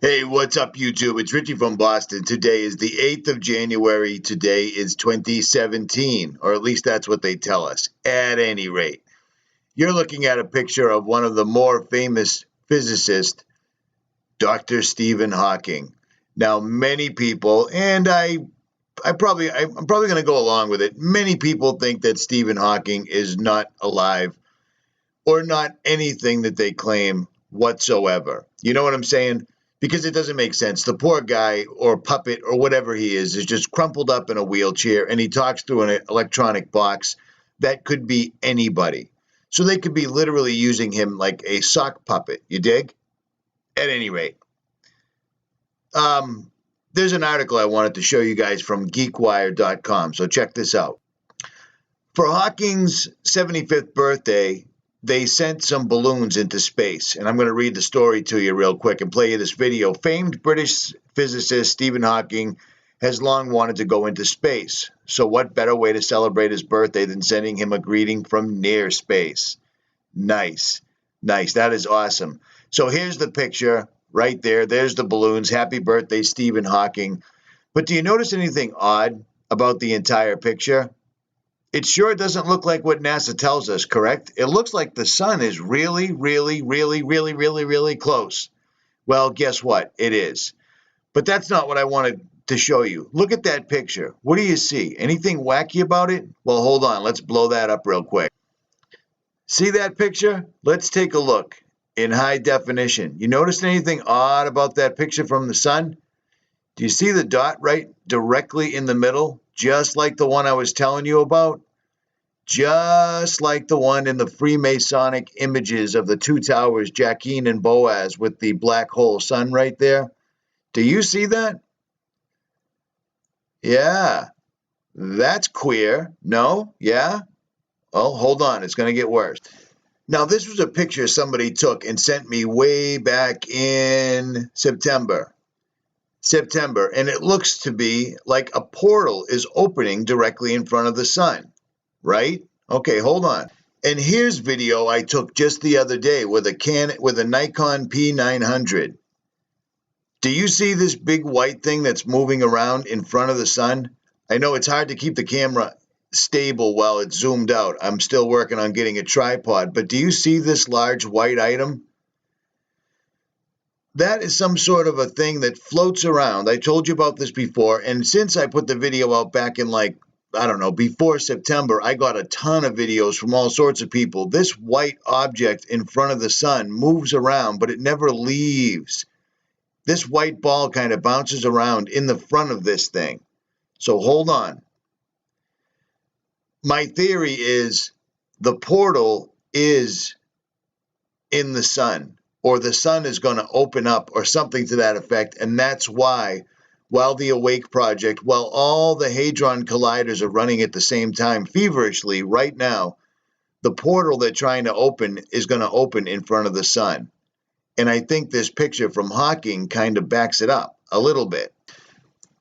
Hey, what's up, YouTube? It's Richie from Boston. Today is the 8th of January. Today is 2017, or at least that's what they tell us. At any rate, you're looking at a picture of one of the more famous physicists, Dr. Stephen Hawking. Now, many people, and I'm probably going to go along with it. Many people think that Stephen Hawking is not alive or not anything that they claim whatsoever. You know what I'm saying? Because it doesn't make sense. The poor guy or puppet or whatever he is just crumpled up in a wheelchair, and he talks through an electronic box that could be anybody. So they could be literally using him like a sock puppet. You dig? At any rate, there's an article I wanted to show you guys from GeekWire.com. So check this out. For Hawking's 75th birthday, they sent some balloons into space, and I'm going to read the story to you real quick and play you this video. Famed British physicist Stephen Hawking has long wanted to go into space, so what better way to celebrate his birthday than sending him a greeting from near space? Nice. That is awesome. So here's the picture right there. There's the balloons. Happy birthday, Stephen Hawking. But do you notice anything odd about the entire picture? It sure doesn't look like what NASA tells us, correct? It looks like the sun is really close. Well, guess what? It is. But that's not what I wanted to show you. Look at that picture. What do you see? Anything wacky about it? Well, hold on. Let's blow that up real quick. See that picture? Let's take a look in high definition. You notice anything odd about that picture from the sun? Do you see the dot right directly in the middle? Just like the one I was telling you about? Just like the one in the Freemasonic images of the two towers, Jachin and Boaz, with the black hole sun right there. Do you see that? Yeah, that's queer. No? Yeah? Oh, hold on. It's going to get worse. Now, this was a picture somebody took and sent me way back in September, and it looks to be like a portal is opening directly in front of the sun, right? Okay, hold on. And here's video I took just the other day with a Nikon P900. Do you see this big white thing that's moving around in front of the sun? I know it's hard to keep the camera stable while it's zoomed out. I'm still working on getting a tripod, but do you see this large white item? That is some sort of a thing that floats around. I told you about this before, and since I put the video out back in before September, I got a ton of videos from all sorts of people. This white object in front of the sun moves around, but it never leaves. This white ball kind of bounces around in the front of this thing. So hold on. My theory is the portal is in the sun, or the sun is going to open up, or something to that effect. And that's why, while the Awake Project, while all the Hadron Colliders are running at the same time feverishly right now, the portal they're trying to open is going to open in front of the sun. And I think this picture from Hawking kind of backs it up a little bit.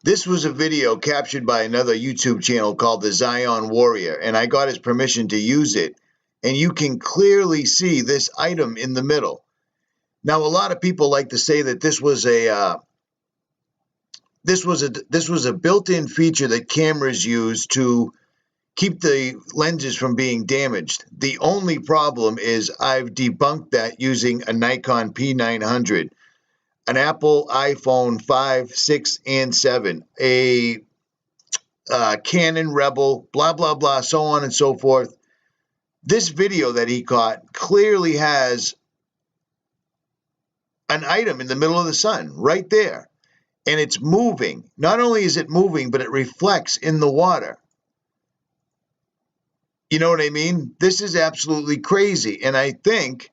This was a video captured by another YouTube channel called the Zion Warrior, and I got his permission to use it. And you can clearly see this item in the middle. Now, a lot of people like to say that this was a built-in feature that cameras use to keep the lenses from being damaged. The only problem is I've debunked that using a Nikon P900, an Apple iPhone 5, 6, and 7, a Canon Rebel, blah, blah, blah, so on and so forth. This video that he caught clearly has an item in the middle of the sun right there, and it's moving. Not only is it moving, but it reflects in the water. You know what I mean? This is absolutely crazy, and I think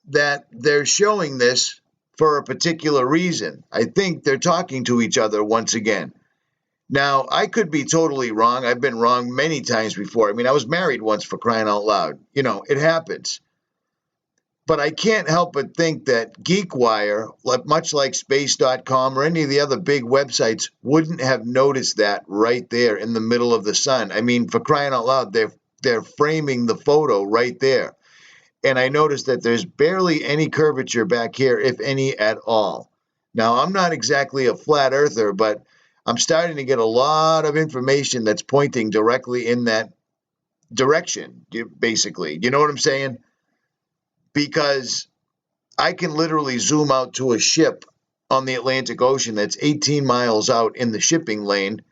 that they're showing this for a particular reason. I think they're talking to each other once again. Now, I could be totally wrong. I've been wrong many times before. I mean, I was married once, for crying out loud. You know, it happens. But I can't help but think that GeekWire, much like Space.com or any of the other big websites, wouldn't have noticed that right there in the middle of the sun. I mean, for crying out loud, they're framing the photo right there. and I noticed that there's barely any curvature back here, if any at all. Now, I'm not exactly a flat earther, but I'm starting to get a lot of information that's pointing directly in that direction, basically. You know what I'm saying? Because I can literally zoom out to a ship on the Atlantic Ocean that's 18 miles out in the shipping lane,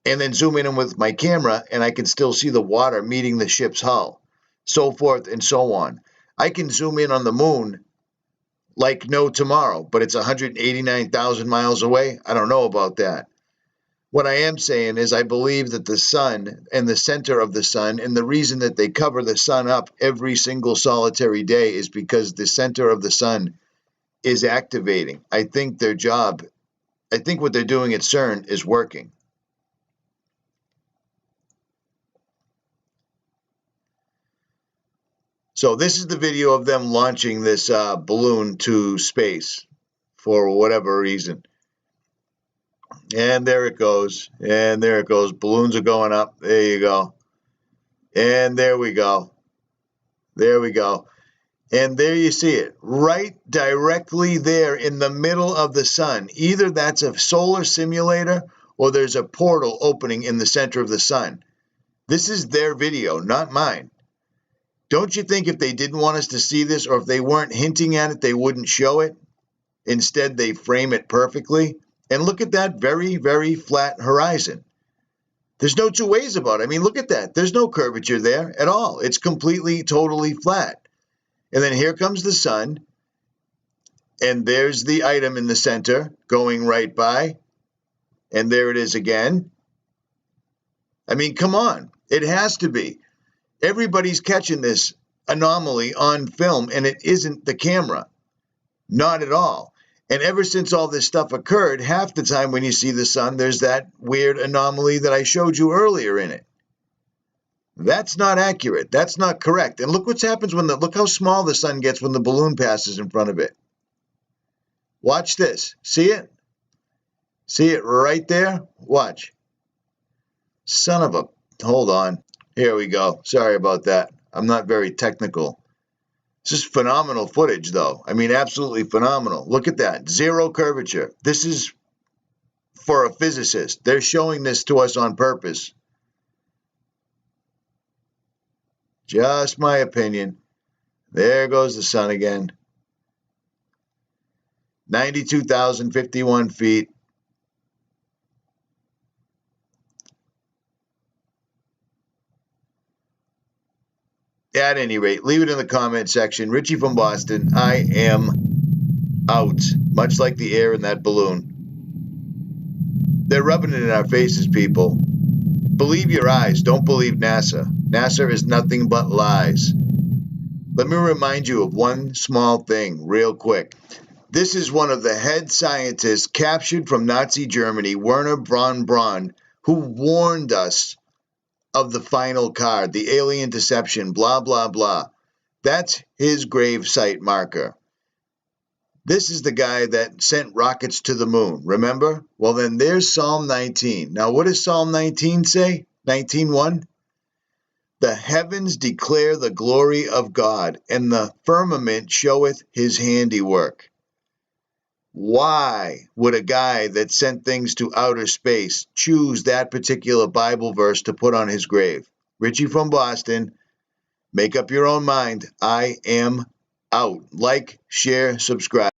and then zoom in with my camera, and I can still see the water meeting the ship's hull, so forth and so on. I can zoom in on the moon like no tomorrow, but it's 189,000 miles away. I don't know about that. What I am saying is I believe that the sun and the center of the sun, and the reason that they cover the sun up every single solitary day is because the center of the sun is activating. I think their job, I think what they're doing at CERN is working. So this is the video of them launching this balloon to space for whatever reason. And there it goes. And there it goes. Balloons are going up. There you go. And there we go. There we go. And there you see it, right directly there in the middle of the sun. Either that's a solar simulator or there's a portal opening in the center of the sun. This is their video, not mine. Don't you think if they didn't want us to see this, or if they weren't hinting at it, they wouldn't show it? Instead, they frame it perfectly. And look at that very, very flat horizon. There's no two ways about it. I mean, look at that. There's no curvature there at all. It's completely, totally flat. And then here comes the sun. And there's the item in the center going right by. And there it is again. I mean, come on. It has to be. Everybody's catching this anomaly on film, and it isn't the camera. Not at all. And ever since all this stuff occurred, half the time when you see the sun, there's that weird anomaly that I showed you earlier in it. That's not accurate. That's not correct. And look what happens when look how small the sun gets when the balloon passes in front of it. Watch this. See it? See it right there? Watch. Son of a... Hold on. Here we go. Sorry about that. I'm not very technical. This is phenomenal footage, though. I mean, absolutely phenomenal. Look at that. Zero curvature. This is for a physicist. They're showing this to us on purpose. Just my opinion. There goes the sun again. 92,051 feet. At any rate, leave it in the comment section. Richie from Boston, I am out. Much like the air in that balloon. They're rubbing it in our faces, people. Believe your eyes. Don't believe NASA. NASA is nothing but lies. Let me remind you of one small thing real quick. This is one of the head scientists captured from Nazi Germany, Werner von Braun, who warned us of the final card, the alien deception, blah, blah, blah. That's his grave site marker. This is the guy that sent rockets to the moon, remember? Well, then there's Psalm 19. Now, what does Psalm 19 say? 19:1? The heavens declare the glory of God, and the firmament showeth his handiwork. Why would a guy that sent things to outer space choose that particular Bible verse to put on his grave? Richie from Boston, make up your own mind. I am out. Like, share, subscribe.